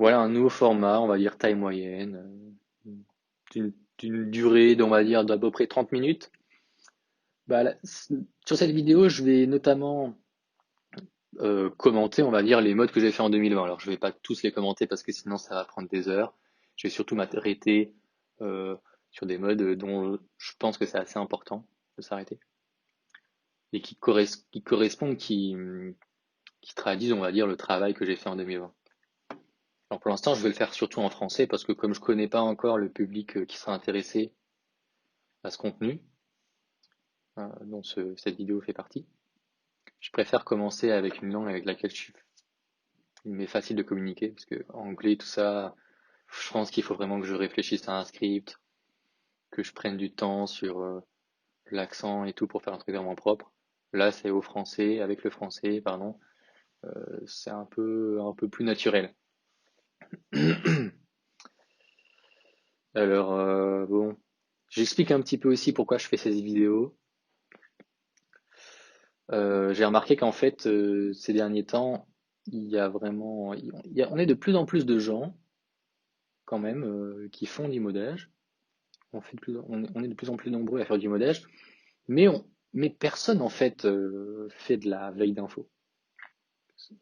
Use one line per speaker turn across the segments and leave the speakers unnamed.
Voilà un nouveau format, on va dire taille moyenne, d'une durée, on va dire, d'à peu près 30 minutes. Sur cette vidéo, je vais notamment commenter, on va dire, les modes que j'ai fait en 2020. Alors, je vais pas tous les commenter parce que sinon ça va prendre des heures. Je vais surtout m'arrêter euh, sur des modes dont je pense que c'est assez important de s'arrêter et qui correspondent, qui traduisent, on va dire, le travail que j'ai fait en 2020. Alors pour l'instant, je vais le faire surtout en français parce que comme je connais pas encore le public qui sera intéressé à ce contenu, dont cette vidéo fait partie, je préfère commencer avec une langue avec laquelle il m'est facile de communiquer parce que anglais, tout ça, je pense qu'il faut vraiment que je réfléchisse à un script, que je prenne du temps sur l'accent et tout pour faire un truc vraiment propre. Là, c'est au français, avec le français, pardon, c'est un peu plus naturel. Alors, bon, j'explique un petit peu aussi pourquoi je fais ces vidéos. J'ai remarqué qu'en fait, ces derniers temps, il y a vraiment, on est de plus en plus de gens, quand même, qui font du modège. On est de plus en plus nombreux à faire du modège, mais mais personne en fait fait de la veille d'infos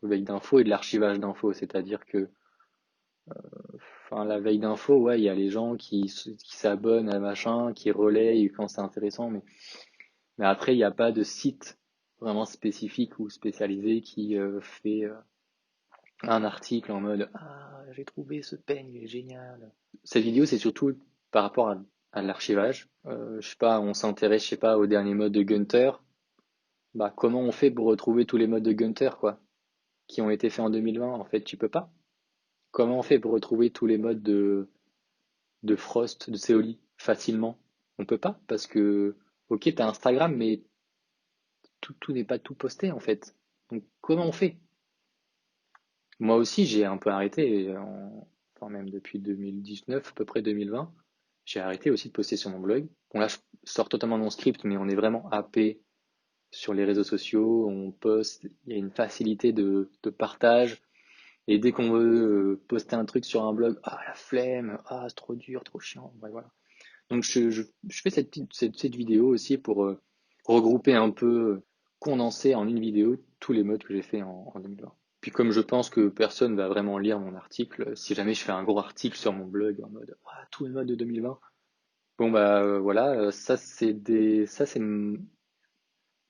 et de l'archivage d'infos. C'est-à-dire que, enfin, la veille d'infos, ouais, il y a les gens qui s'abonnent à machin, qui relayent quand c'est intéressant, mais après, il n'y a pas de site vraiment spécifique ou spécialisé qui fait un article en mode ah, j'ai trouvé ce peigne, il est génial. Cette vidéo, c'est surtout par rapport à l'archivage. Je sais pas, on s'intéresse, je sais pas, au dernier mode de Gunter. Bah, comment on fait pour retrouver tous les modes de Gunter, quoi, qui ont été faits en 2020? En fait, tu peux pas. Comment on fait pour retrouver tous les modes de Frost, de Seoli, facilement? On peut pas, parce que, ok, t'as Instagram, mais tout n'est pas tout posté, en fait. Donc, comment on fait? Moi aussi, j'ai un peu arrêté, enfin même depuis 2019, à peu près 2020, j'ai arrêté aussi de poster sur mon blog. Bon là, je sors totalement de mon script, mais on est vraiment happé sur les réseaux sociaux, on poste, il y a une facilité de partage, et dès qu'on veut poster un truc sur un blog, ah la flemme, ah c'est trop dur, trop chiant, ouais, voilà. Donc je fais cette vidéo aussi pour regrouper un peu, condenser en une vidéo tous les modes que j'ai fait en 2020. Puis comme je pense que personne va vraiment lire mon article, si jamais je fais un gros article sur mon blog en mode ah, tous les modes de 2020, bon bah voilà, ça c'est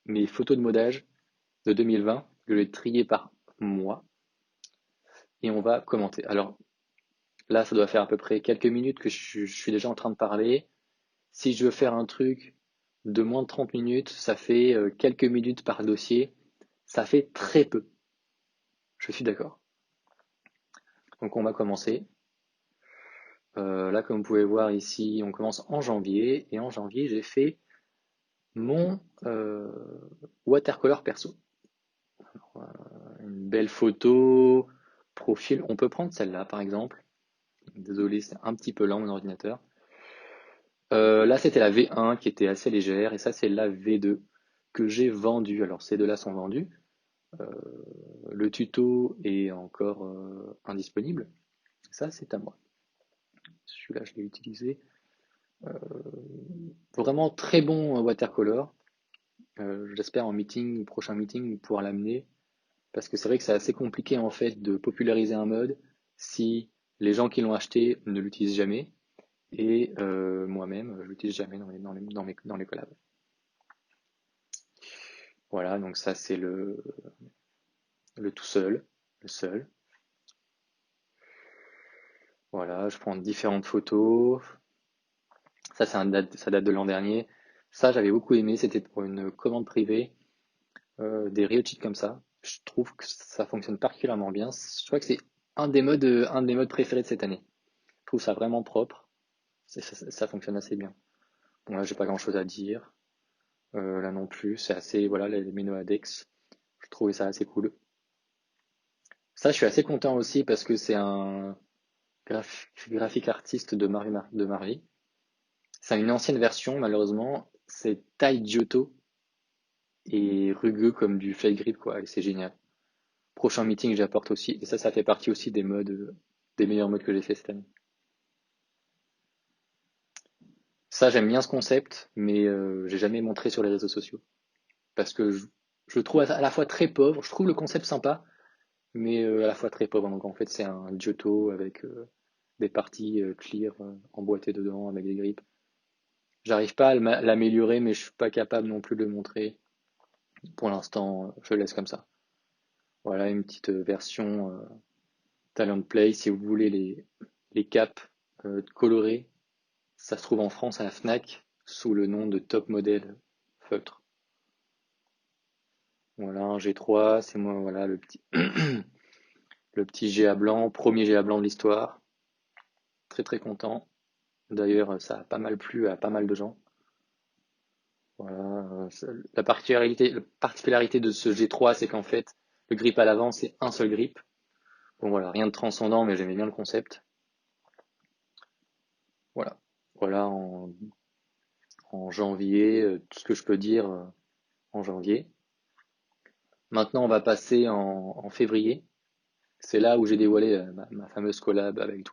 mes photos de modage de 2020 que j'ai triées par mois et on va commenter. Alors là, ça doit faire à peu près quelques minutes que je suis déjà en train de parler. Si je veux faire un truc de moins de 30 minutes, ça fait quelques minutes par dossier. Ça fait très peu. Je suis d'accord. Donc on va commencer. Là, comme vous pouvez voir ici, on commence en janvier. Et en janvier, j'ai fait mon watercolor perso. Une belle photo, profil. On peut prendre celle-là, par exemple. Désolé, c'est un petit peu lent mon ordinateur. Là, c'était la V1 qui était assez légère. Et ça, c'est la V2 que j'ai vendue. Alors, ces deux-là sont vendus. Euh, le tuto est encore indisponible. Ça, c'est à moi. Celui-là, je l'ai utilisé. Euh, Vraiment très bon watercolor. J'espère en meeting, prochain meeting, pouvoir l'amener. Parce que c'est vrai que c'est assez compliqué en fait de populariser un mode si les gens qui l'ont acheté ne l'utilisent jamais. Et moi-même, je l'utilise jamais dans les collabs. Voilà, donc ça c'est le tout seul, le seul. Voilà, je prends différentes photos. Ça date de l'an dernier. Ça, j'avais beaucoup aimé. C'était pour une commande privée, des reel-cheats comme ça. Je trouve que ça fonctionne particulièrement bien. Je crois que c'est un des modes préférés de cette année. Je trouve ça vraiment propre. Ça fonctionne assez bien. Bon, là, j'ai pas grand-chose à dire. Là non plus, c'est assez, voilà, les Menoadex. Je trouvais ça assez cool. Ça, je suis assez content aussi parce que c'est un graphique artiste de Marie. C'est une ancienne version, malheureusement. C'est Tai Giotto et rugueux comme du fake grip, quoi. Et c'est génial. Prochain meeting, j'apporte aussi. Et ça fait partie aussi des modes. des meilleurs modes que j'ai fait cette année. Ça, j'aime bien ce concept, mais j'ai jamais montré sur les réseaux sociaux. Parce que je le trouve à la fois très pauvre, je trouve le concept sympa, mais à la fois très pauvre. Donc en fait, c'est un Giotto avec des parties clear emboîtées dedans avec des grippes. J'arrive pas à l'améliorer, mais je suis pas capable non plus de le montrer. Pour l'instant, je le laisse comme ça. Voilà une petite version Talent Play. Si vous voulez les caps colorés, ça se trouve en France à la Fnac sous le nom de Top Model Feutre. Voilà un G3, c'est moi, voilà le petit GA blanc, premier GA blanc de l'histoire. Très très content. D'ailleurs, ça a pas mal plu à pas mal de gens. Voilà, la particularité de ce G3, c'est qu'en fait, le grip à l'avant, c'est un seul grip. Bon voilà, rien de transcendant, mais j'aimais bien le concept. Voilà, voilà en janvier, tout ce que je peux dire en janvier. Maintenant, on va passer en février. C'est là où j'ai dévoilé ma fameuse collab avec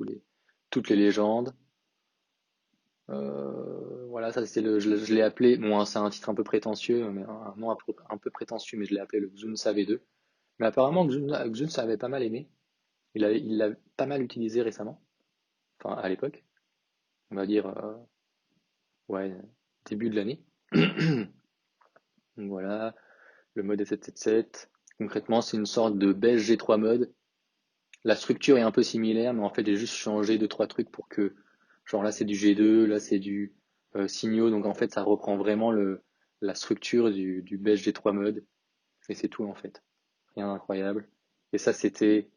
toutes les légendes. Voilà, ça c'était je l'ai appelé, bon, hein, c'est un titre un peu prétentieux, mais un nom un peu prétentieux, mais je l'ai appelé le Xunsa V2. Mais apparemment, Xunsa avait pas mal aimé. Il l'a pas mal utilisé récemment, enfin à l'époque, on va dire, ouais, début de l'année. Donc voilà, le mode est 777. Concrètement, c'est une sorte de beige G3 mode. La structure est un peu similaire, mais en fait, j'ai juste changé deux, trois trucs pour que, genre là, c'est du G2, là, c'est du Signaux. Donc en fait, ça reprend vraiment la structure du beige G3 mode. Et c'est tout, en fait. Rien d'incroyable. Et ça, c'était,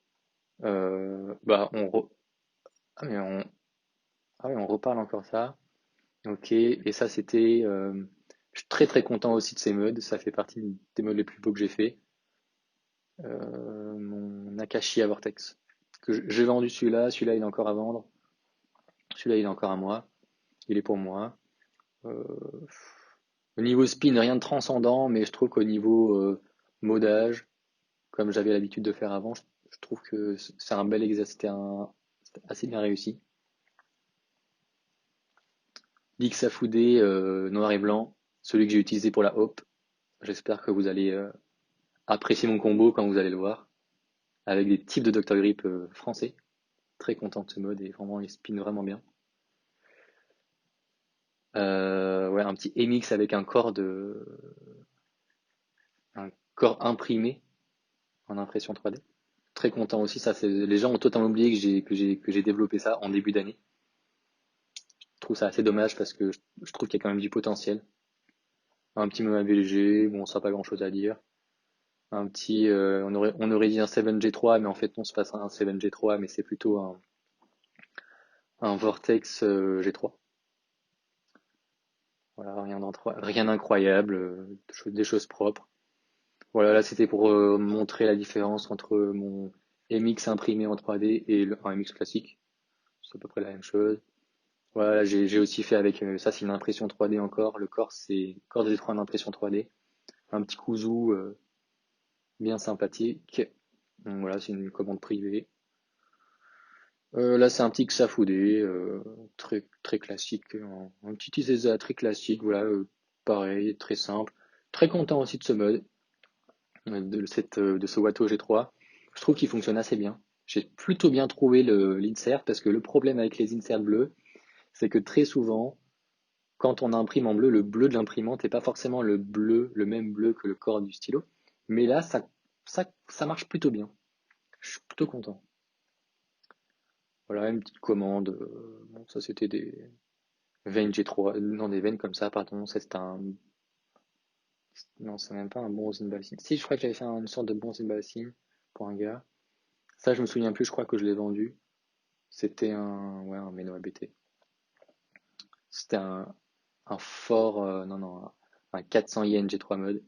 bah, ah, mais ah, ouais, on reparle encore ça. Ok. Et ça, c'était, je suis très, très content aussi de ces modes. Ça fait partie des modes les plus beaux que j'ai fait. Mon Akashi à Vortex. J'ai vendu celui-là il est encore à vendre, celui-là il est encore à moi, il est pour moi. Euh, Au niveau spin, rien de transcendant, mais je trouve qu'au niveau modage, comme j'avais l'habitude de faire avant, je trouve que c'est un bel exercice, c'était assez bien réussi. L'Ixafude noir et blanc, celui que j'ai utilisé pour la Hope. J'espère que vous allez apprécier mon combo quand vous allez le voir, avec des types de Dr Grip français. Très content de ce mode et vraiment il spin vraiment bien. Ouais, un petit MX avec un corps imprimé en impression 3D. Très content aussi, ça c'est les gens ont totalement oublié que j'ai développé ça en début d'année. Je trouve ça assez dommage parce que je trouve qu'il y a quand même du potentiel. Un petit moment VLG, bon ça pas grand chose à dire. Un petit on aurait dit un 7G3 mais en fait non c'est pas un 7G3 mais c'est plutôt un Vortex G3. Voilà, rien d'incroyable, des choses propres. Voilà, là c'était pour montrer la différence entre mon MX imprimé en 3D et un MX classique. C'est à peu près la même chose. Voilà, j'ai aussi fait avec ça, c'est une impression 3D encore. Le corps, c'est corps des étoiles en impression 3D. Un petit cousu bien sympathique. Donc voilà, c'est une commande privée. Là, c'est un petit Xafoude, très très classique, un petit Isesa très classique. Voilà, pareil, très simple. Très content aussi de ce mode. De ce Watto G3. Je trouve qu'il fonctionne assez bien. J'ai plutôt bien trouvé l'insert parce que le problème avec les inserts bleus, c'est que très souvent, quand on imprime en bleu, le bleu de l'imprimante n'est pas forcément le même bleu que le corps du stylo. Mais là, ça marche plutôt bien. Je suis plutôt content. Voilà, une petite commande. Bon, ça, c'était des veines G3. Non, des veines comme ça, pardon. Ça, c'est un. Non, c'est même pas un bronze balsine. Si, je crois que j'avais fait une sorte de bronze balsine pour un gars. Ça, je me souviens plus, je crois que je l'ai vendu. C'était ouais, un Meno ABT. C'était un fort, non, non, un 400 Yen G3 mode.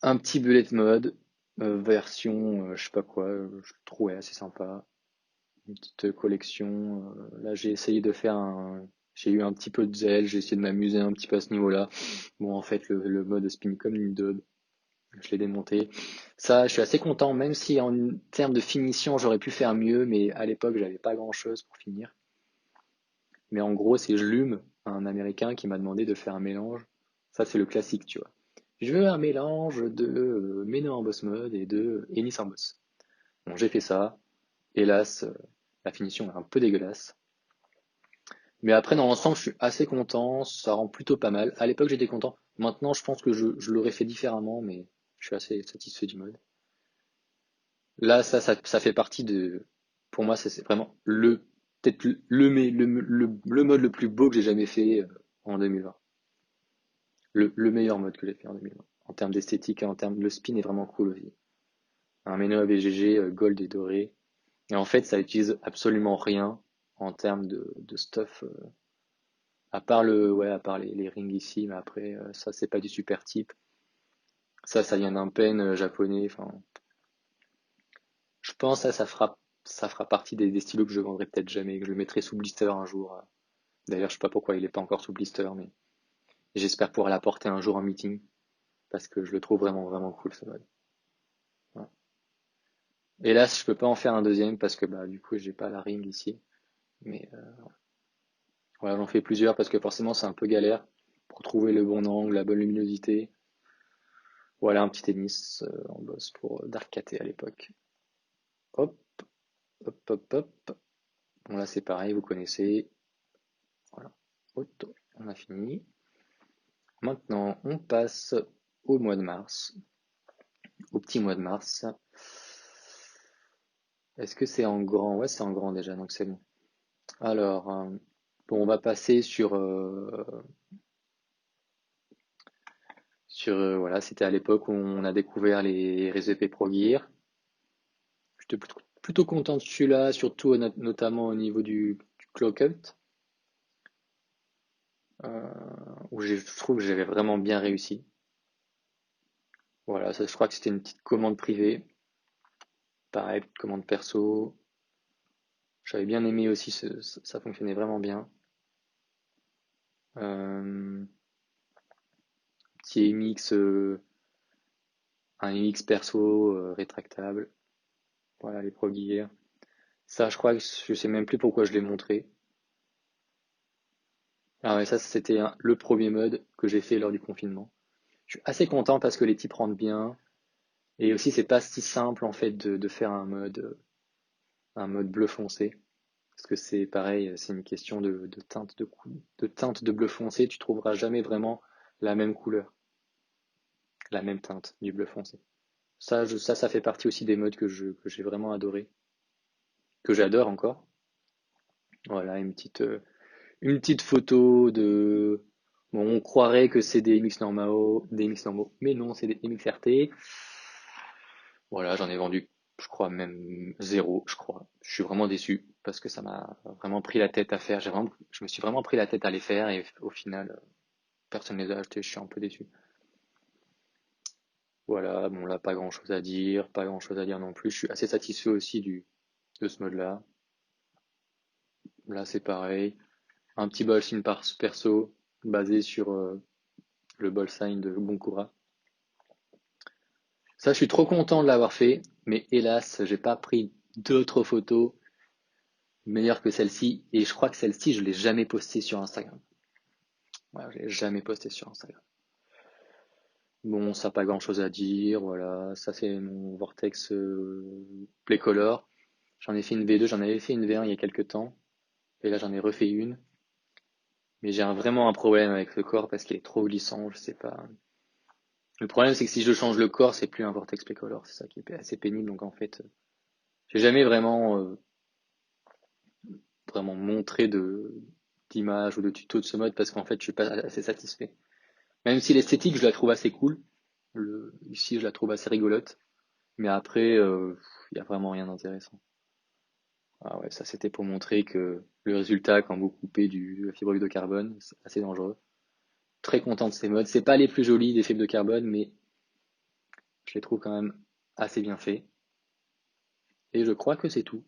Un petit bullet mode, version, je sais pas quoi, je le trouvais assez sympa. Une petite collection. Là, j'ai essayé de faire j'ai eu un petit peu de zèle, j'ai essayé de m'amuser un petit peu à ce niveau-là. Bon, en fait, le mode spin comme une daube. Je l'ai démonté. Ça, je suis assez content, même si en termes de finition, j'aurais pu faire mieux, mais à l'époque, j'avais pas grand-chose pour finir. Mais en gros, c'est Jlume, un Américain, qui m'a demandé de faire un mélange. Ça, c'est le classique, tu vois. Je veux un mélange de Meno en boss mode et de Ennis en boss. Bon, j'ai fait ça. Hélas, la finition est un peu dégueulasse. Mais après, dans l'ensemble, je suis assez content. Ça rend plutôt pas mal. À l'époque, j'étais content. Maintenant, je pense que je l'aurais fait différemment, mais je suis assez satisfait du mode. Là, ça fait partie de. Pour moi, ça, c'est vraiment peut-être le mode le plus beau que j'ai jamais fait en 2020. Le meilleur mode que j'ai fait en 2020. En termes d'esthétique et en termes. Le spin est vraiment cool aussi. Un menu ABGG gold et doré. Et en fait, ça utilise absolument rien en termes de stuff. À part à part les rings ici, mais après, ça, c'est pas du super type. Ça vient d'un pen japonais. Enfin, je pense que ça fera partie des stylos que je vendrai peut-être jamais, que je mettrai sous blister un jour. D'ailleurs, je sais pas pourquoi il est pas encore sous blister, mais j'espère pouvoir l'apporter un jour en meeting, parce que je le trouve vraiment, vraiment cool, ce mode. Ouais. Hélas, je peux pas en faire un deuxième, parce que, bah, du coup, j'ai pas la ring ici. Mais, voilà, j'en fais plusieurs, parce que forcément, c'est un peu galère pour trouver le bon angle, la bonne luminosité. Voilà, un petit tennis en boss pour Dark KT à l'époque. Hop, hop, hop, hop. Bon, là, c'est pareil, vous connaissez. Voilà. Auto. On a fini. Maintenant, on passe au mois de mars, au petit mois de mars. Est-ce que c'est en grand? Ouais, c'est en grand déjà, donc c'est bon. Alors, bon, on va passer voilà, c'était à l'époque où on a découvert les réseaux épais Pro Gear. J'étais plutôt content de celui-là, surtout notamment au niveau du clock-out, euh, où je trouve que j'avais vraiment bien réussi. Voilà, ça, je crois que c'était une petite commande privée. Pareil, petite commande perso. J'avais bien aimé aussi, ça fonctionnait vraiment bien. Euh, Petit MX, un MX perso rétractable. Voilà, les Pro Gear. Ça, je crois que je sais même plus pourquoi je l'ai montré. Ah ouais, ça, c'était le premier mode que j'ai fait lors du confinement. Je suis assez content parce que les types rentrent bien. Et aussi, c'est pas si simple en fait de faire un mode bleu foncé. Parce que c'est pareil, c'est une question de teinte de teinte de bleu foncé. Tu trouveras jamais vraiment la même couleur, la même teinte du bleu foncé. Ça fait partie aussi des modes que j'ai vraiment adoré, que j'adore encore. Voilà, une petite photo de. Bon, on croirait que c'est des MX normaux, mais non, c'est des MX RT. Voilà, j'en ai vendu, je crois même zéro, je crois. Je suis vraiment déçu parce que ça m'a vraiment pris la tête à faire. Je me suis vraiment pris la tête à les faire et au final, personne ne les a achetés. Je suis un peu déçu. Voilà, bon là, pas grand-chose à dire, pas grand-chose à dire non plus. Je suis assez satisfait aussi de ce mode-là. Là, c'est pareil. Un petit ball sign perso basé sur le ball sign de Bonkura. Ça, je suis trop content de l'avoir fait, mais hélas, j'ai pas pris d'autres photos meilleures que celle-ci. Et je crois que celle-ci, je l'ai jamais postée sur Instagram. Voilà, je l'ai jamais postée sur Instagram. Bon, ça n'a pas grand-chose à dire. Voilà, ça c'est mon Vortex Play Color. J'en ai fait une V2, j'en avais fait une V1 il y a quelques temps. Et là, j'en ai refait une. Mais j'ai vraiment un problème avec le corps parce qu'il est trop glissant, je sais pas. Le problème, c'est que si je change le corps, c'est plus un Vortex Color. C'est ça qui est assez pénible. Donc en fait, j'ai jamais vraiment montré d'image ou de tuto de ce mode parce qu'en fait, je suis pas assez satisfait. Même si l'esthétique, je la trouve assez cool. Ici, je la trouve assez rigolote. Mais après, il y a vraiment rien d'intéressant. Ah ouais, ça c'était pour montrer que le résultat quand vous coupez du fibroïde de carbone, c'est assez dangereux. Très content de ces modes. C'est pas les plus jolis des fibres de carbone, mais je les trouve quand même assez bien faits. Et je crois que c'est tout.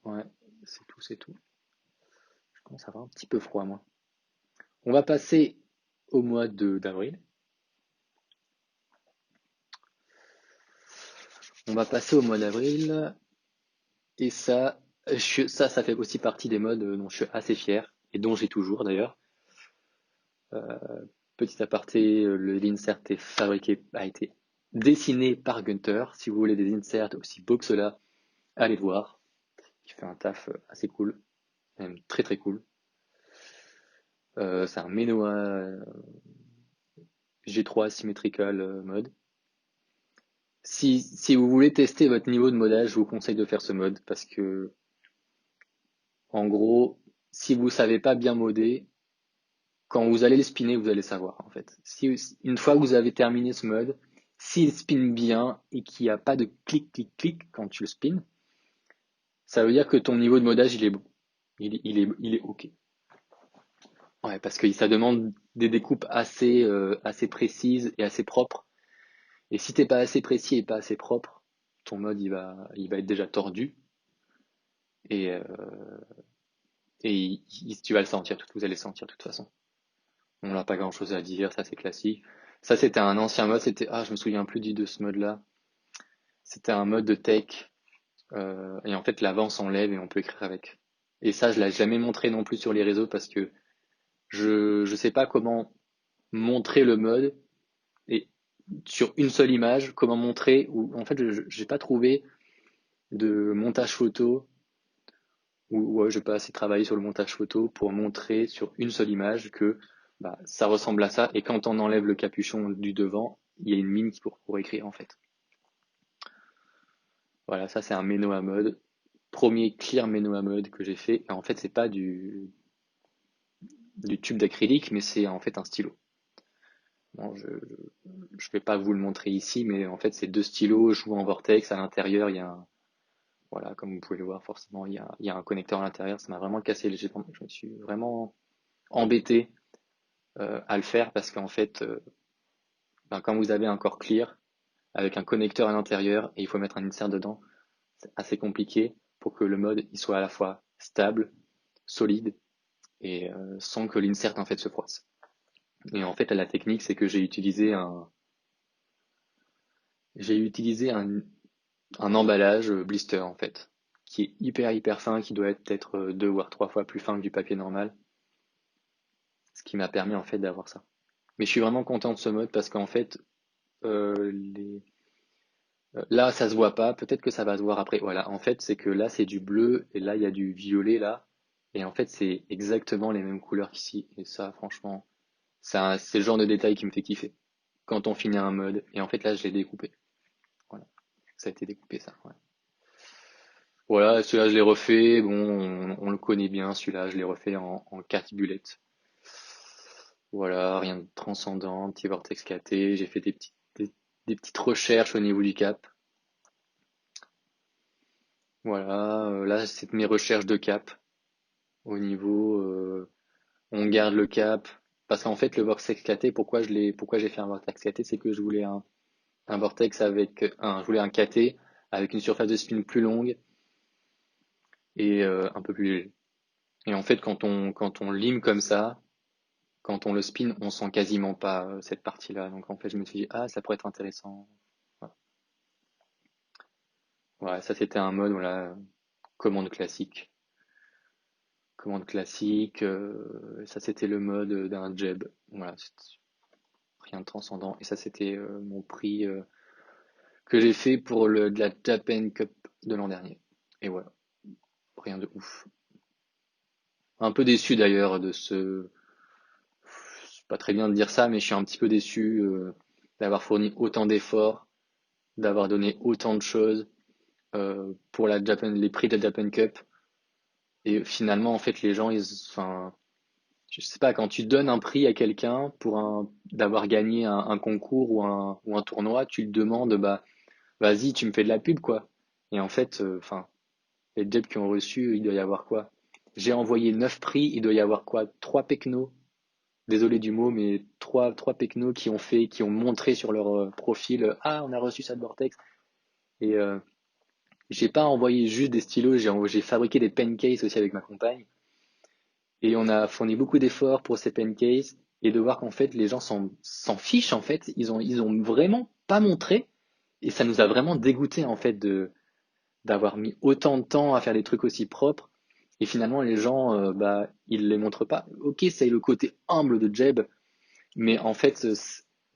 Ouais, c'est tout, c'est tout. Je commence à avoir un petit peu froid, moi. On va passer au mois d'avril. On va passer au mois d'avril. Et ça, ça fait aussi partie des modes dont je suis assez fier et dont j'ai toujours d'ailleurs. Petit aparté, l'insert est fabriqué, a été dessiné par Gunther. Si vous voulez des inserts aussi beaux que cela, allez le voir. Il fait un taf assez cool, même très très cool. C'est un Menoa G3 Symmetrical mode. Si vous voulez tester votre niveau de modage, je vous conseille de faire ce mode parce que, en gros, si vous savez pas bien moder, quand vous allez le spinner, vous allez savoir en fait. Une fois que vous avez terminé ce mode, s'il spin bien et qu'il n'y a pas de clic clic clic quand tu le spins, ça veut dire que ton niveau de modage il est bon, il est ok. Ouais, parce que ça demande des découpes assez précises et assez propres. Et si t'es pas assez précis et pas assez propre, ton mode il va être déjà tordu et, euh, tu vas le sentir, vous allez le sentir de toute façon. On n'a pas grand chose à dire, ça c'est classique. Ça c'était un ancien mode, je me souviens plus de ce mode-là. C'était un mode de tech et en fait l'avant s'enlève et on peut écrire avec. Et ça je l'ai jamais montré non plus sur les réseaux parce que je sais pas comment montrer le mode et sur une seule image comment montrer ou en fait je j'ai pas trouvé de montage photo ou ouais, j'ai pas assez travaillé sur le montage photo pour montrer sur une seule image que bah, ça ressemble à ça et quand on enlève le capuchon du devant il y a une mine pour écrire en fait. Voilà, ça c'est un Menoa mode. Premier clear Menoa mode que j'ai fait. Et en fait, c'est pas du tube d'acrylique, mais c'est en fait un stylo. Bon, je vais pas vous le montrer ici, mais en fait, c'est deux stylos jouant en vortex. À l'intérieur, il y a voilà, comme vous pouvez le voir, forcément, il y a un connecteur à l'intérieur. Ça m'a vraiment cassé je me suis vraiment embêté à le faire parce qu'en fait, ben, quand vous avez un corps clear avec un connecteur à l'intérieur et il faut mettre un insert dedans, c'est assez compliqué pour que le mode il soit à la fois stable, solide et sans que l'insert en fait se froisse. Et en fait, la technique, c'est que j'ai utilisé un emballage blister en fait, qui est hyper fin, qui doit être peut-être deux voire trois fois plus fin que du papier normal, ce qui m'a permis en fait d'avoir ça. Mais je suis vraiment content de ce mode parce qu'en fait, euh, les... là, ça se voit pas. Peut-être que ça va se voir après. Voilà, en fait, c'est que là, c'est du bleu et là, il y a du violet là. Et en fait, c'est exactement les mêmes couleurs qu'ici. Et ça, franchement, c'est le genre de détail qui me fait kiffer. Quand on finit un mode. Et en fait, là, je l'ai découpé. Voilà. Ça a été découpé, ça. Ouais. Voilà, celui-là, je l'ai refait. Bon, on le connaît bien, celui-là, je l'ai refait en 4 bullets. Voilà, rien de transcendant, petit vortex KT. J'ai fait des petites recherches au niveau du cap. Voilà, là, c'est mes recherches de cap. Au niveau, on garde le cap. Parce qu'en fait, le vortex KT, pourquoi j'ai fait un vortex KT, c'est que je voulais un vortex je voulais un KT avec une surface de spin plus longue et un peu plus léger. Et en fait, quand on lime comme ça, quand on le spin, on sent quasiment pas cette partie-là. Donc en fait, je me suis dit, ah, ça pourrait être intéressant. Voilà. Ouais, ça c'était un mode, voilà, commande classique. Commande classique, ça c'était le mode d'un jeb. Voilà, rien de transcendant. Et ça c'était mon prix que j'ai fait pour de la Japan Cup de l'an dernier. Et voilà, rien de ouf. Un peu déçu d'ailleurs de ce. C'est pas très bien de dire ça, mais je suis un petit peu déçu d'avoir fourni autant d'efforts, d'avoir donné autant de choses pour les prix de la Japan Cup. Et finalement, en fait, les gens, enfin, je sais pas, quand tu donnes un prix à quelqu'un d'avoir gagné un concours ou un tournoi, tu te demandes, bah, vas-y, tu me fais de la pub, quoi. Et en fait, enfin, les jobs qui ont reçu, il doit y avoir quoi? J'ai envoyé 9 prix, il doit y avoir quoi? 3 pecnos. Désolé du mot, mais trois pecnos qui ont montré sur leur profil, ah, on a reçu ça de Vortex. Et j'ai pas envoyé juste des stylos, j'ai fabriqué des pen cases aussi avec ma compagne. Et on a fourni beaucoup d'efforts pour ces pen cases et de voir qu'en fait les gens s'en fichent en fait, ils ont vraiment pas montré et ça nous a vraiment dégoûté en fait d'avoir mis autant de temps à faire des trucs aussi propres. Et finalement, les gens, bah, ils les montrent pas. Ok, c'est le côté humble de Jeb, mais en fait,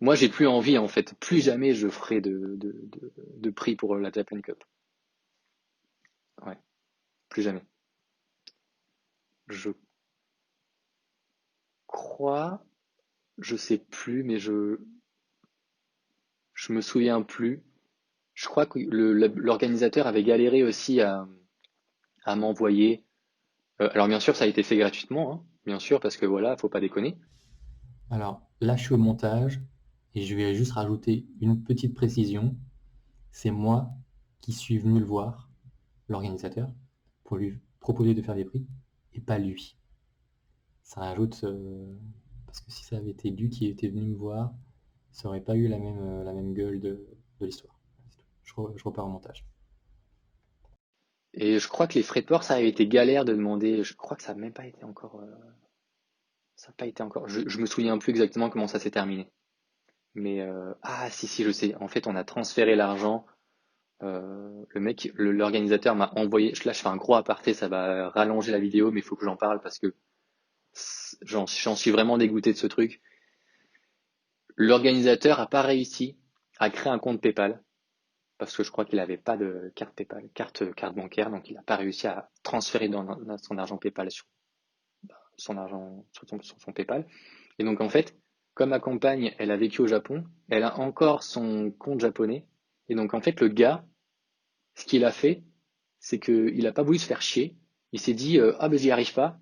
moi, j'ai plus envie, en fait. Plus jamais je ferai de prix pour la Japan Cup. Ouais, plus jamais. Je crois, je sais plus, mais je me souviens plus. Je crois que l'organisateur avait galéré aussi à m'envoyer. Alors bien sûr, ça a été fait gratuitement, hein, bien sûr, parce que voilà, faut pas déconner.
Alors là, je suis au montage et je vais juste rajouter une petite précision. C'est moi qui suis venu le voir, l'organisateur, pour lui proposer de faire des prix et pas lui. Ça rajoute, parce que si ça avait été lui qui était venu me voir, ça aurait pas eu la même gueule de l'histoire. Je repars au montage.
Et je crois que les frais de port, ça avait été galère de demander. Je crois que ça n'a même pas été encore. Ça n'a pas été encore. Je me souviens plus exactement comment ça s'est terminé. Mais ah si si, je sais. En fait, on a transféré l'argent. Le mec, l'organisateur m'a envoyé. Là, je fais un gros aparté. Ça va rallonger la vidéo, mais il faut que j'en parle parce que j'en suis vraiment dégoûté de ce truc. L'organisateur a pas réussi à créer un compte PayPal parce que je crois qu'il avait pas de carte PayPal, carte bancaire, donc il n'a pas réussi à transférer dans son argent PayPal sur son argent sur son PayPal. Et donc en fait, comme ma compagne, elle a vécu au Japon, elle a encore son compte japonais. Et donc en fait, le gars, ce qu'il a fait, c'est qu'il a pas voulu se faire chier. Il s'est dit ah ben j'y arrive pas.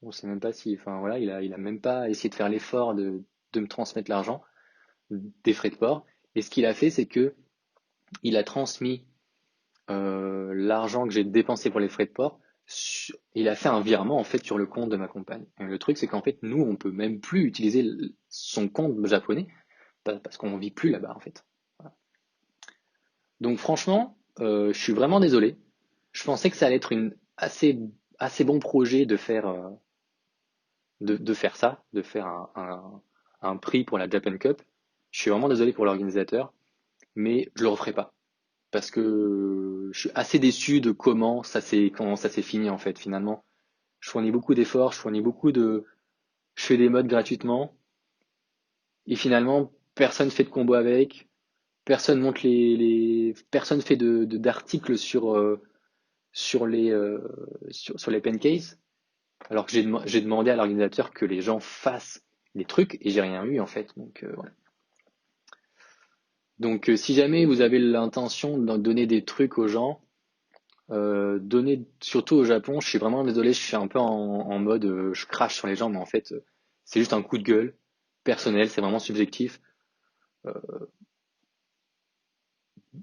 On sait même pas si, enfin voilà, il a même pas essayé de faire l'effort de me transmettre l'argent des frais de port. Et ce qu'il a fait, c'est que il a transmis l'argent que j'ai dépensé pour les frais de port, il a fait un virement en fait sur le compte de ma compagne. Et le truc, c'est qu'en fait, nous, on peut même plus utiliser son compte japonais parce qu'on vit plus là-bas en fait. Voilà. Donc franchement, je suis vraiment désolé. Je pensais que ça allait être une assez bon projet de faire ça, de faire un prix pour la Japan Cup. Je suis vraiment désolé pour l'organisateur, mais je le referai pas. Parce que je suis assez déçu de comment ça s'est fini en fait finalement. Je fournis beaucoup d'efforts, je fais des modes gratuitement et finalement personne fait de combo avec, personne monte personne fait d'articles sur les pancakes alors que j'ai demandé à l'organisateur que les gens fassent les trucs et j'ai rien eu en fait donc voilà. Donc si jamais vous avez l'intention de donner des trucs aux gens, donner surtout au Japon, je suis vraiment désolé, je suis un peu en mode je crache sur les gens, mais en fait c'est juste un coup de gueule personnel, c'est vraiment subjectif.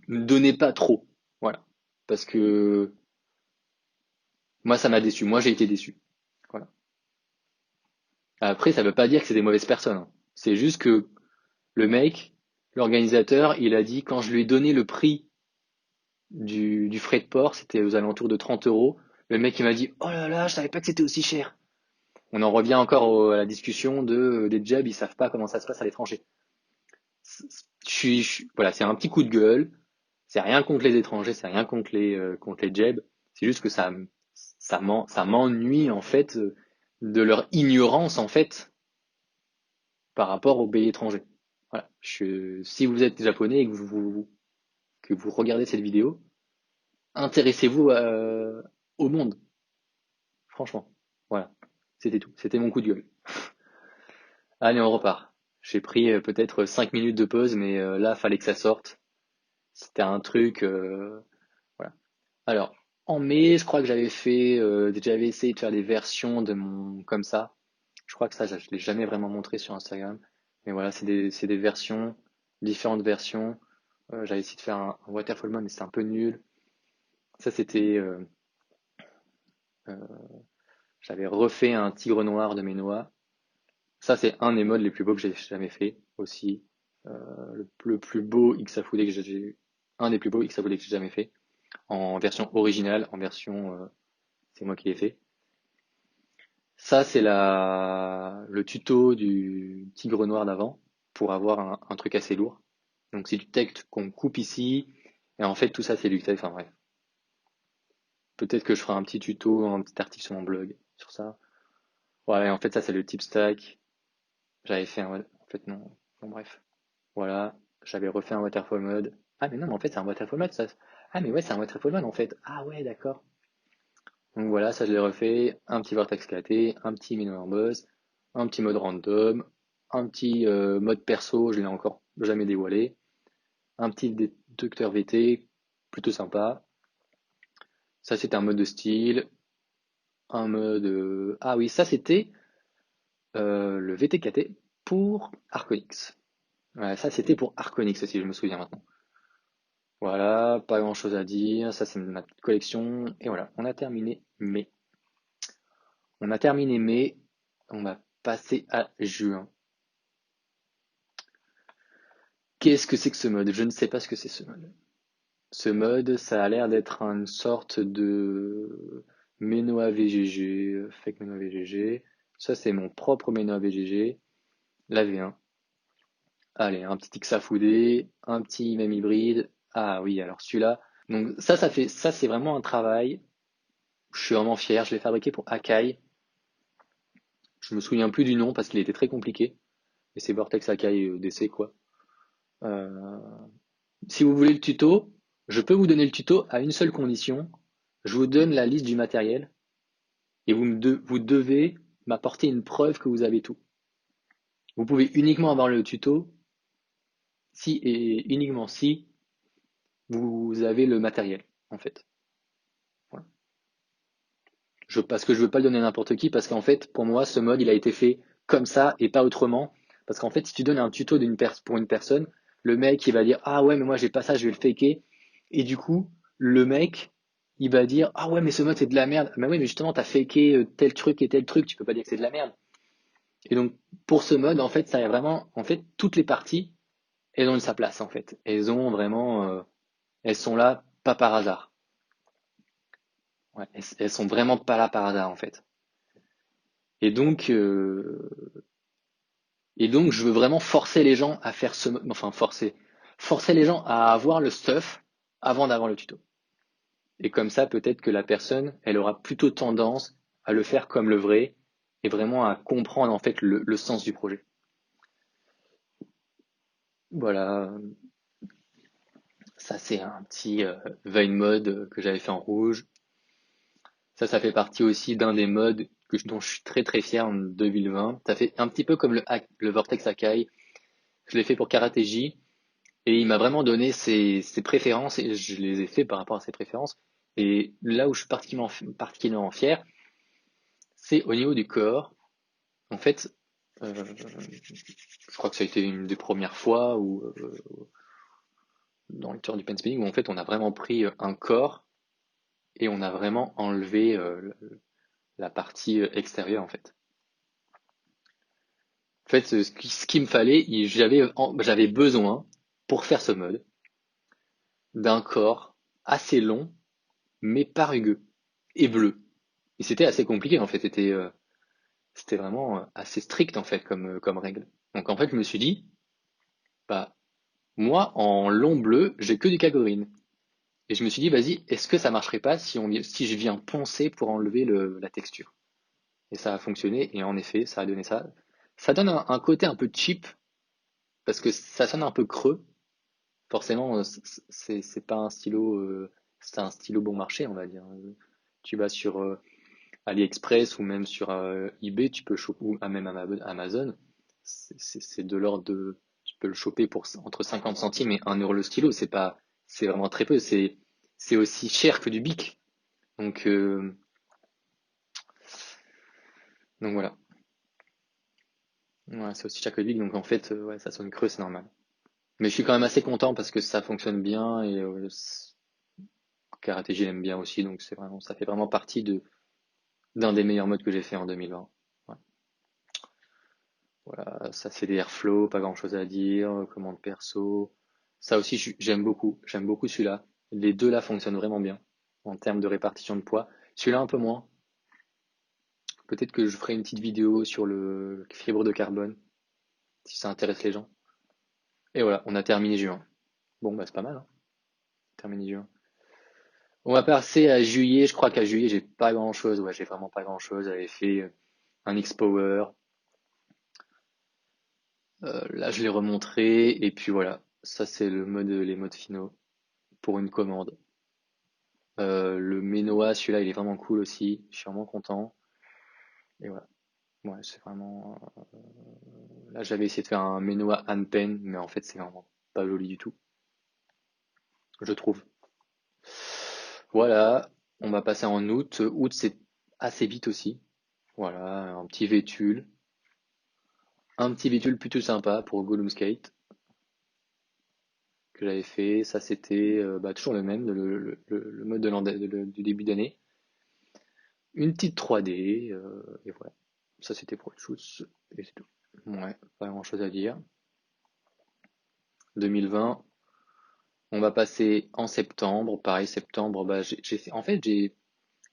Ne donnez pas trop, voilà, parce que moi ça m'a déçu, moi j'ai été déçu, voilà. Après ça veut pas dire que c'est des mauvaises personnes, hein. C'est juste que le mec, l'organisateur, il a dit quand je lui ai donné le prix du frais de port, c'était aux alentours de 30 euros. Le mec il m'a dit oh là là, je savais pas que c'était aussi cher. On en revient encore à la discussion des jobs, ils savent pas comment ça se passe à l'étranger. Voilà, c'est un petit coup de gueule. C'est rien contre les étrangers, c'est rien contre les jobs. C'est juste que ça m'ennuie en fait de leur ignorance en fait par rapport aux pays étrangers. Voilà. Si vous êtes japonais et que vous regardez cette vidéo, intéressez-vous au monde, franchement. Voilà, c'était tout. C'était mon coup de gueule. Allez, on repart. J'ai pris peut-être 5 minutes de pause, mais là, fallait que ça sorte. C'était un truc, voilà. Alors, en mai, je crois que j'avais essayé de faire des versions de mon comme ça. Je crois que ça, je l'ai jamais vraiment montré sur Instagram. Mais voilà, c'est des versions, différentes versions. J'avais essayé de faire un waterfall mode, mais c'était un peu nul. Ça, euh, j'avais refait un tigre noir de mes noix. Ça, c'est un des modes les plus beaux que j'ai jamais fait aussi. Le plus beau Xafoudet que j'ai, un des plus beaux Xafoudet que j'ai jamais fait, en version originale, c'est moi qui l'ai fait. Ça, c'est le tuto du tigre noir d'avant, pour avoir un truc assez lourd. Donc c'est du texte qu'on coupe ici, et en fait tout ça c'est du texte, enfin bref. Peut-être que je ferai un petit tuto, un petit article sur mon blog sur ça. Voilà, et en fait ça c'est le type stack. J'avais fait un... En fait non, bon bref. Voilà, j'avais refait un waterfall mode. Ah mais non, mais en fait c'est un waterfall mode ça. Ah mais ouais, c'est un waterfall mode en fait. Ah ouais, d'accord. Donc voilà, ça je l'ai refait. Un petit vortex éclaté, un petit minimum boss, un petit mode random, un petit mode perso, je l'ai encore jamais dévoilé. Un petit détecteur VT, plutôt sympa. Ça c'était un mode de style. Un mode... Ah oui, ça c'était le VTKT pour Arconix. Ouais, ça c'était pour Arconix si je me souviens maintenant. Voilà, pas grand chose à dire. Ça c'est ma petite collection. Et voilà, on a terminé mai. On a terminé mai. On va passer à juin. Qu'est-ce que c'est que ce mode? Je ne sais pas ce que c'est ce mode. Ce mode, ça a l'air d'être une sorte de Menoa VGG, fake Menoa VGG. Ça, c'est mon propre Menoa VGG, la V1. Allez, un petit Xafoudé, un petit même hybride. Ah oui, alors celui-là. Donc ça c'est vraiment un travail. Je suis vraiment fier. Je l'ai fabriqué pour Akai. Je me souviens plus du nom parce qu'il était très compliqué. Et c'est Vortex Akai DC quoi. Euh, Si vous voulez le tuto, je peux vous donner le tuto à une seule condition. Je vous donne la liste du matériel et vous devez m'apporter une preuve que vous avez tout. Vous pouvez uniquement avoir le tuto si et uniquement si vous avez le matériel, en fait. Voilà. Parce que je veux pas le donner à n'importe qui, parce qu'en fait, pour moi, ce mode, il a été fait comme ça et pas autrement. Parce qu'en fait, si tu donnes un tuto pour une personne, le mec, il va dire, ah ouais, mais moi, j'ai pas ça, je vais le faker. Et du coup, le mec, il va dire, ah ouais, mais ce mode, c'est de la merde. Mais oui, mais justement, t'as faké tel truc et tel truc, tu peux pas dire que c'est de la merde. Et donc, pour ce mode, en fait, ça est vraiment, en fait, toutes les parties, elles ont sa place, en fait. Elles ont vraiment, elles sont là, pas par hasard. Ouais, elles sont vraiment pas là par hasard, en fait. Et donc, euh, et donc, je veux vraiment forcer les gens à faire enfin, forcer les gens à avoir le stuff avant d'avoir le tuto. Et comme ça, peut-être que la personne, elle aura plutôt tendance à le faire comme le vrai et vraiment à comprendre, en fait, le sens du projet. Voilà. Ça, c'est un petit Vine mode que j'avais fait en rouge. Ça fait partie aussi d'un des modes dont je suis très très fier en 2020. Ça fait un petit peu comme le Vortex Akai. Je l'ai fait pour Karate J et il m'a vraiment donné ses préférences et je les ai fait par rapport à ses préférences. Et là où je suis particulièrement fier, c'est au niveau du corps. En fait, je crois que ça a été une des premières fois où, dans le tour du pen spinning où en fait on a vraiment pris un corps et on a vraiment enlevé la partie extérieure en fait. En fait, ce qu'il me fallait, j'avais besoin, pour faire ce mode, d'un corps assez long, mais pas rugueux, et bleu. Et c'était assez compliqué, en fait, c'était vraiment assez strict, en fait, comme règle. Donc, en fait, je me suis dit, bah, moi, en long bleu, j'ai que du Kagorine. Et je me suis dit, vas-y, est-ce que ça marcherait pas si je viens poncer pour enlever la texture? Et ça a fonctionné, et en effet, ça a donné ça. Ça donne un côté un peu cheap, parce que ça sonne un peu creux. Forcément, c'est pas un stylo, c'est un stylo bon marché, on va dire. Tu vas sur AliExpress ou même sur eBay, tu peux choper, ou même Amazon, c'est de l'ordre de, tu peux le choper pour entre 50 centimes et 1 euro le stylo. C'est vraiment très peu. C'est aussi cher que du Bic. Donc, euh, donc voilà. Ouais, c'est aussi cher que du Bic. Donc en fait, ouais, ça sonne creux, c'est normal. Mais je suis quand même assez content parce que ça fonctionne bien et Karate J l'aime bien aussi, donc ça fait vraiment partie d'un des meilleurs modes que j'ai fait en 2020. Ouais. Voilà, ça c'est des airflow, pas grand chose à dire, commande perso. Ça aussi j'aime beaucoup celui-là. Les deux là fonctionnent vraiment bien en termes de répartition de poids. Celui-là un peu moins. Peut-être que je ferai une petite vidéo sur le fibre de carbone, si ça intéresse les gens. Et voilà, on a terminé juin. Bon, bah c'est pas mal, hein, terminé juin. On va passer à juillet. Je crois qu'à juillet, j'ai pas grand-chose. Ouais, j'ai vraiment pas grand-chose. J'avais fait un X-Power. Là, je l'ai remontré. Et puis voilà, ça c'est les modes finaux pour une commande. Le Menoa, celui-là, il est vraiment cool aussi. Je suis vraiment content. Et voilà. Ouais, c'est vraiment. Là, j'avais essayé de faire un Menoa Pen, mais en fait, c'est vraiment pas joli du tout, je trouve. Voilà. On va passer en août. Août, c'est assez vite aussi. Voilà, un petit véhicule plutôt sympa pour Gollum Skate que j'avais fait. Ça, c'était bah, toujours le même, le mode du début d'année. Une petite 3D, et voilà. Ça, c'était pour le shoot, et c'est tout. Ouais, pas grand-chose à dire. 2020, on va passer en septembre. Pareil, septembre, bah, en fait, j'ai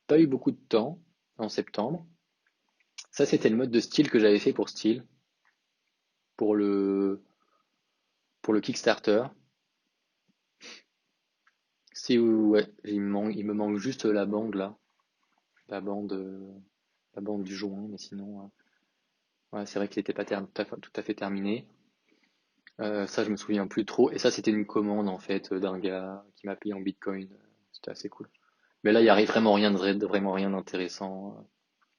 pas eu beaucoup de temps en septembre. Ça, c'était le mode de style que j'avais fait pour style, pour le, pour le Kickstarter. Si, ouais, il me manque juste la bande là, la bande, euh, la bande du joint, mais sinon, ouais, c'est vrai qu'il n'était pas tout à fait terminé. Ça, je me souviens plus trop. Et ça, c'était une commande en fait d'un gars qui m'a payé en Bitcoin. C'était assez cool. Mais là, il y arrive vraiment rien d'intéressant.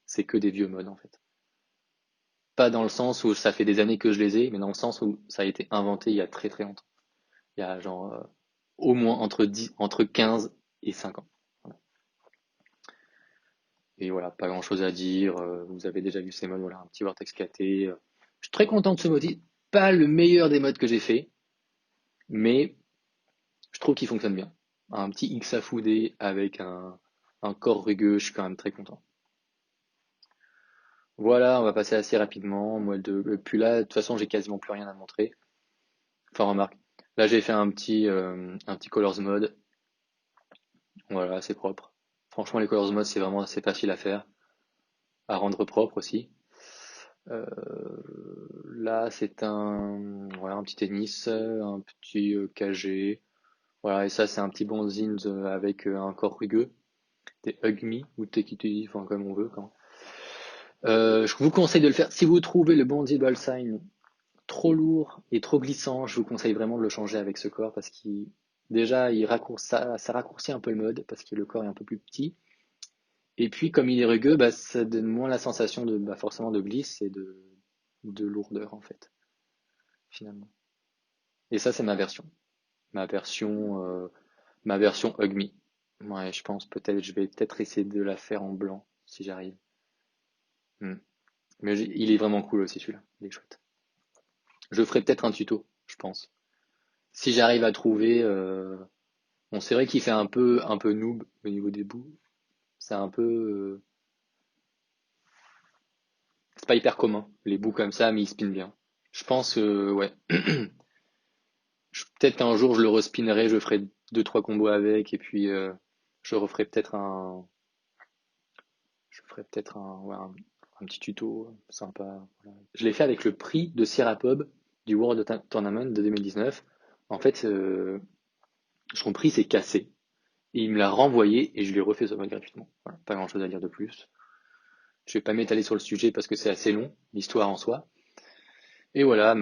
C'est que des vieux modes en fait. Pas dans le sens où ça fait des années que je les ai, mais dans le sens où ça a été inventé il y a très très longtemps. Il y a genre au moins entre 15 et 5 ans. Voilà. Et voilà, pas grand chose à dire. Vous avez déjà vu ces modes, voilà, un petit Vortex KT. Je suis très content de ce mode. Pas le meilleur des modes que j'ai fait, mais je trouve qu'il fonctionne bien. Un petit X à fouder avec un corps rugueux, je suis quand même très content. Voilà, on va passer assez rapidement. Moi, puis là, de toute façon, j'ai quasiment plus rien à montrer. Enfin, remarque, là, j'ai fait un petit Colors Mode. Voilà, c'est propre. Franchement, les Colors Mode, c'est vraiment assez facile à faire, à rendre propre aussi. Euh, Là, c'est voilà, un petit tennis, un petit KG. Voilà, et ça, c'est un petit bonzine avec un corps rugueux. Des Hug Me ou Take It Easy, enfin, comme on veut, quand. Je vous conseille de le faire. Si vous trouvez le Bondi Ball Sign trop lourd et trop glissant, je vous conseille vraiment de le changer avec ce corps parce qu'il déjà ça raccourcit un peu le mode parce que le corps est un peu plus petit. Et puis comme il est rugueux, bah, ça donne moins la sensation de bah, forcément de glisse et de lourdeur en fait, finalement. Et ça c'est ma version ma version Hug Me. Ouais, je pense peut-être je vais peut-être essayer de la faire en blanc si j'arrive. Hmm. Mais il est vraiment cool aussi celui-là, il est chouette. Je ferai peut-être un tuto, je pense. Si j'arrive à trouver, bon, c'est vrai qu'il fait un peu noob au niveau des bouts. C'est un peu, c'est pas hyper commun les bouts comme ça, mais il spin bien. Je pense que ouais, peut-être qu'un jour je le respinerai, je ferai deux trois combos avec et puis je referai peut-être je ferai peut-être un petit tuto sympa. Voilà. Je l'ai fait avec le prix de Sierra Pub du Tournament de 2019. En fait, son prix s'est cassé. Et il me l'a renvoyé et je lui ai refait ce mode gratuitement. Voilà, pas grand chose à dire de plus. Je vais pas m'étaler sur le sujet parce que c'est assez long, l'histoire en soi. Et voilà,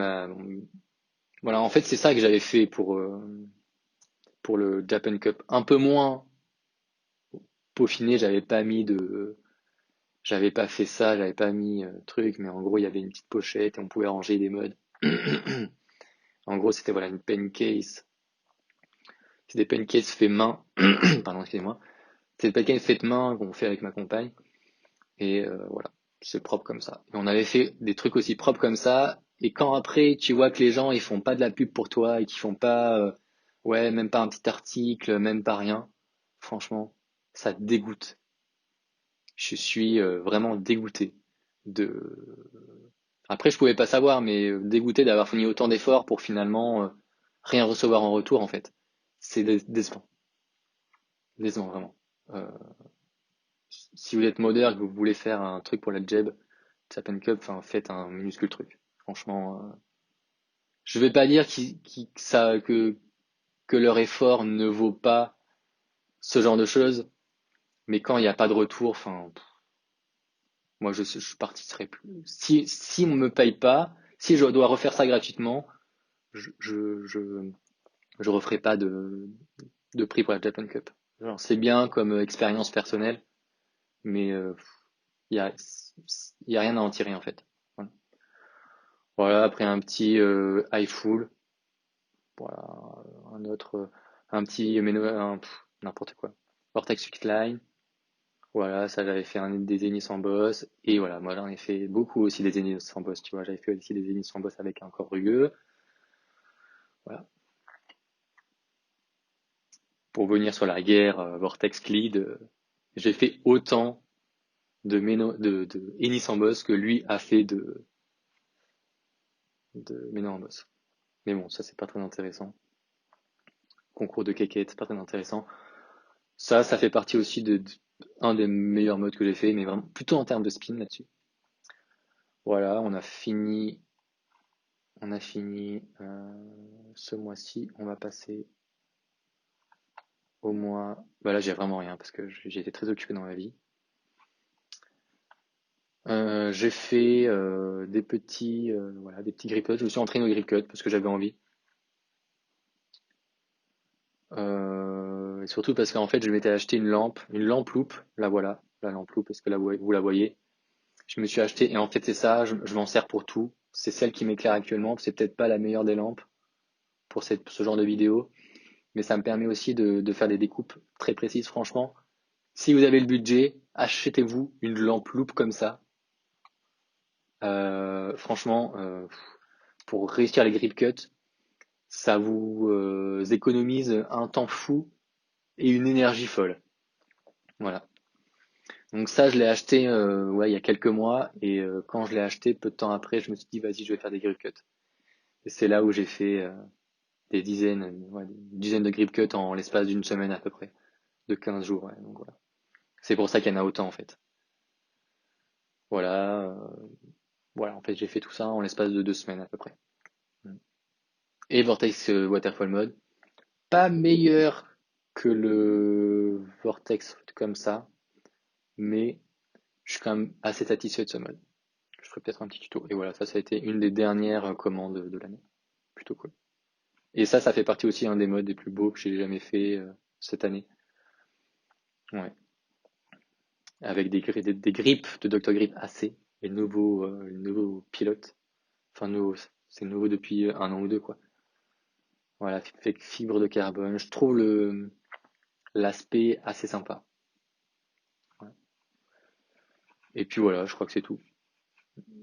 voilà, en fait, c'est ça que j'avais fait pour le Japan Cup. Un peu moins peaufiné, j'avais pas fait ça, j'avais pas mis truc, mais en gros, il y avait une petite pochette et on pouvait ranger des modes. En gros, c'était voilà une pen case. C'est des pen cases fait main. Pardon, excusez-moi. C'est des pen cases faites main qu'on fait avec ma compagne. Et voilà, c'est propre comme ça. Et on avait fait des trucs aussi propres comme ça. Et quand après, tu vois que les gens, ils font pas de la pub pour toi et qu'ils font pas, ouais, même pas un petit article, même pas rien. Franchement, ça te dégoûte. Je suis vraiment dégoûté de. Après, je pouvais pas savoir, mais dégoûté d'avoir fourni autant d'efforts pour finalement rien recevoir en retour, en fait. C'est décevant, décevant vraiment. Euh, Si vous êtes modeur et que vous voulez faire un truc pour la Jeb, Japan Cup, enfin, faites un minuscule truc. Franchement, je vais pas dire que leur effort ne vaut pas ce genre de choses, mais quand il n'y a pas de retour, enfin, moi je participerai plus. Si on me paye pas, si je dois refaire ça gratuitement, je, je, je, je referai pas de prix pour la Japan Cup. Genre, c'est bien comme expérience personnelle, mais il y a, y a rien à en tirer en fait. Voilà, voilà après un petit iFull, voilà, un autre, un petit, n'importe quoi. Vortex Line, voilà, ça j'avais fait des Ennis en boss, et voilà, moi j'en ai fait beaucoup aussi des Ennis en boss, tu vois, j'avais fait aussi des Ennis en boss avec un corps rugueux, voilà. Pour venir sur la guerre Vortex Cleed, j'ai fait autant de Ennis en boss que lui a fait de Méno en boss. Mais bon, ça c'est pas très intéressant. Concours de Keket, c'est pas très intéressant. Ça fait partie aussi un des meilleurs modes que j'ai fait, mais vraiment plutôt en termes de spin là-dessus. Voilà, on a fini ce mois-ci. On va passer au mois. Bah là, j'ai vraiment rien parce que j'ai été très occupé dans ma vie. J'ai fait voilà, des petits grip cuts. Je me suis entraîné au grip cut parce que j'avais envie. Et surtout parce qu'en fait, je m'étais acheté une lampe loupe. Là voilà, la lampe loupe, est-ce que vous la voyez? Je me suis acheté, et en fait, c'est ça, je m'en sers pour tout. C'est celle qui m'éclaire actuellement. C'est peut-être pas la meilleure des lampes pour ce genre de vidéo, mais ça me permet aussi de faire des découpes très précises. Franchement, si vous avez le budget, achetez-vous une lampe loupe comme ça. Franchement, pour réussir les grip cuts, ça vous économise un temps fou et une énergie folle. Voilà. Donc ça, je l'ai acheté ouais, il y a quelques mois, et quand je l'ai acheté, peu de temps après, je me suis dit, vas-y, je vais faire des grip cuts. Et c'est là où j'ai fait des dizaines, ouais, des dizaines de grip cuts en l'espace d'une semaine à peu près, de 15 jours. Ouais, donc voilà. C'est pour ça qu'il y en a autant en fait. Voilà, voilà. En fait, j'ai fait tout ça en l'espace de 2 semaines à peu près. Et Vortex Waterfall Mode, pas meilleur que le Vortex comme ça, mais je suis quand même assez satisfait de ce mode. Je ferai peut-être un petit tuto. Et voilà, ça a été une des dernières commandes de l'année. Plutôt cool. Et ça fait partie aussi un des modes les plus beaux que j'ai jamais fait cette année. Ouais. Avec des grips de Dr. Grip AC, les nouveaux pilotes. Enfin, nouveau, c'est nouveau depuis 1 an ou 2, quoi. Voilà, avec fibre de carbone. Je trouve l'aspect assez sympa. Ouais. Et puis voilà, je crois que c'est tout.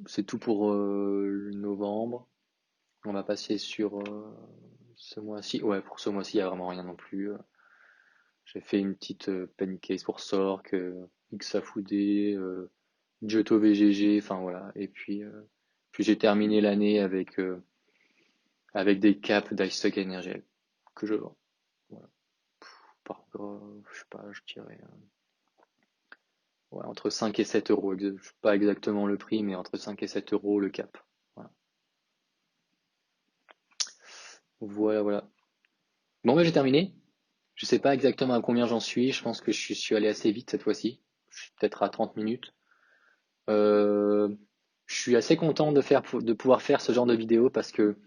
C'est tout pour novembre. On va passer sur ce mois-ci. Ouais, pour ce mois-ci, il n'y a vraiment rien non plus. J'ai fait une petite pancake pour Sork, Xafoudet, Giotto VGG, enfin voilà. Et puis j'ai terminé l'année avec des caps d'Icestock Energel que je vends. Voilà. Je sais pas, je dirais ouais, entre 5 et 7 euros. Je sais pas exactement le prix, mais entre 5 et 7 euros le cap. Voilà, voilà. Voilà. Bon, ben j'ai terminé. Je sais pas exactement à combien j'en suis. Je pense que je suis allé assez vite cette fois-ci. Je suis peut-être à 30 minutes. Euh, je suis assez content de pouvoir faire ce genre de vidéo parce que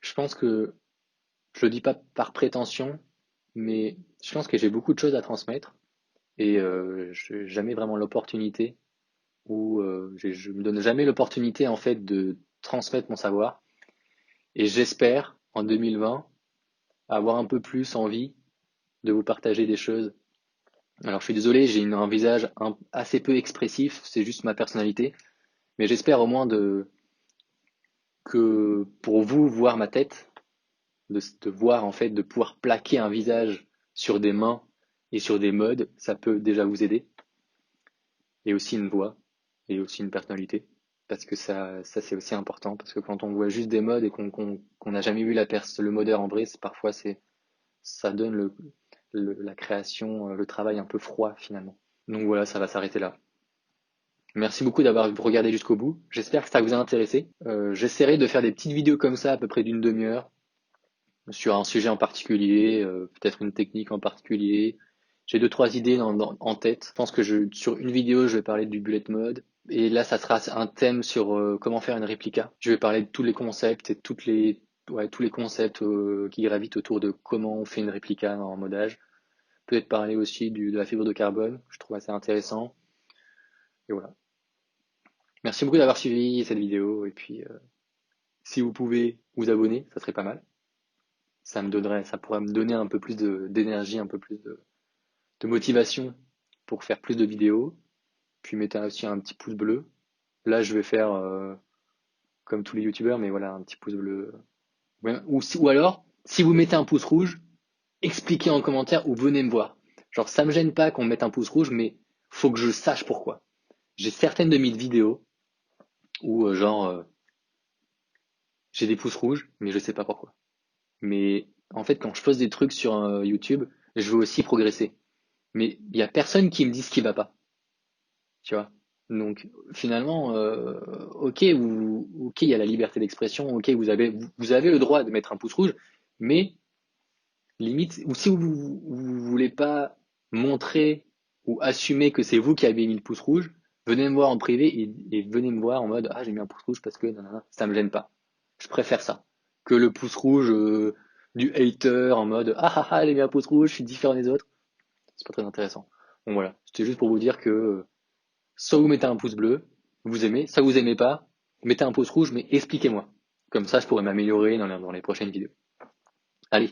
je pense que, je le dis pas par prétention, mais je pense que j'ai beaucoup de choses à transmettre, et je n'ai jamais vraiment l'opportunité, ou je me donne jamais l'opportunité en fait de transmettre mon savoir, et j'espère en 2020 avoir un peu plus envie de vous partager des choses. Alors je suis désolé, j'ai un visage assez peu expressif, c'est juste ma personnalité, mais j'espère au moins que pour vous voir ma tête, de voir en fait, de pouvoir plaquer un visage sur des mains et sur des modes, ça peut déjà vous aider. Et aussi une voix, et aussi une personnalité. Parce que ça c'est aussi important, parce que quand on voit juste des modes et qu'on n'a jamais vu le modeur en vrai, parfois ça donne la création, le travail un peu froid finalement. Donc voilà, ça va s'arrêter là. Merci beaucoup d'avoir regardé jusqu'au bout. J'espère que ça vous a intéressé. J'essaierai de faire des petites vidéos comme ça, à peu près d'une demi-heure, sur un sujet en particulier, peut-être une technique en particulier. J'ai deux, trois idées en tête. Je pense que sur une vidéo, je vais parler du bullet mode. Et là, ça sera un thème sur comment faire une réplica. Je vais parler de tous les concepts et tous les concepts qui gravitent autour de comment on fait une réplica en modage. Peut-être parler aussi de la fibre de carbone, que je trouve assez intéressant. Et voilà. Merci beaucoup d'avoir suivi cette vidéo. Et puis, si vous pouvez vous abonner, ça serait pas mal. Ça pourrait me donner un peu plus d'énergie, un peu plus de motivation pour faire plus de vidéos. Puis mettez aussi un petit pouce bleu. Là, je vais faire comme tous les youtubeurs, mais voilà, un petit pouce bleu. Ouais, ou alors, si vous mettez un pouce rouge, expliquez en commentaire ou venez me voir. Genre, ça me gêne pas qu'on mette un pouce rouge, mais faut que je sache pourquoi. J'ai certaines de mes vidéos où, j'ai des pouces rouges, mais je sais pas pourquoi. Mais en fait, quand je poste des trucs sur YouTube, je veux aussi progresser. Mais il y a personne qui me dit ce qui va pas, tu vois. Donc finalement, ok, ok, il y a la liberté d'expression, ok, vous avez le droit de mettre un pouce rouge, mais limite, ou si vous voulez pas montrer ou assumer que c'est vous qui avez mis le pouce rouge, venez me voir en privé et venez me voir en mode ah j'ai mis un pouce rouge parce que nanana, ça me gêne pas. Je préfère ça que le pouce rouge du hater en mode ah ah ah j'ai mis un pouce rouge, je suis différent des autres. C'est pas très intéressant. Bon voilà, c'était juste pour vous dire que soit vous mettez un pouce bleu, vous aimez, ça vous aimez pas, mettez un pouce rouge mais expliquez-moi. Comme ça je pourrais m'améliorer dans les prochaines vidéos. Allez,